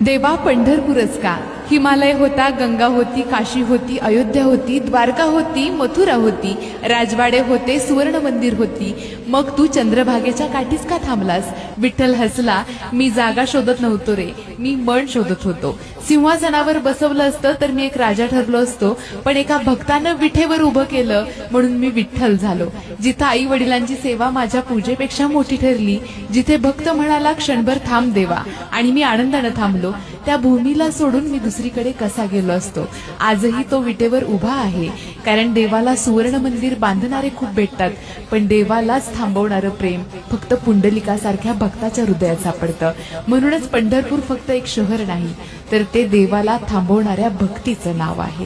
देवा पंढरपूरच का? हिमालय होता, गंगा होती, काशी होती, अयोध्या होती, द्वारका होती, मथुरा होती, राजवाडे होते, सुवर्ण मंदिर होती. मग तू चंद्रभागेच्या काठीच का थांबलास? विठ्ठल हसला, मी जागा शोधत नव्हतो रे, मी मन शोधत होतो. सिंहासनावर बसवलं असतं तर मी एक राजा ठरलो असतो, पण एका भक्तानं विठेवर उभं केलं म्हणून मी विठ्ठल झालो. जिथं आई वडिलांची सेवा माझ्या पूजेपेक्षा मोठी ठरली, जिथे भक्त म्हणाला क्षणभर थांब देवा, आणि मी आनंदानं थांबलो, त्या भूमीला सोडून मी दुसरीकडे कसा गेलो असतो. आजही तो विटेवर उभा आहे, कारण देवाला सुवर्ण मंदिर बांधणारे खूप भेटतात, पण देवालाच थांबवणारं प्रेम फक्त पुंडलिकासारख्या भक्ताच्या हृदयात सापडतं. म्हणूनच पंढरपूर फक्त एक शहर नाही, तर ते देवाला थांबवणाऱ्या भक्तीचं नाव आहे.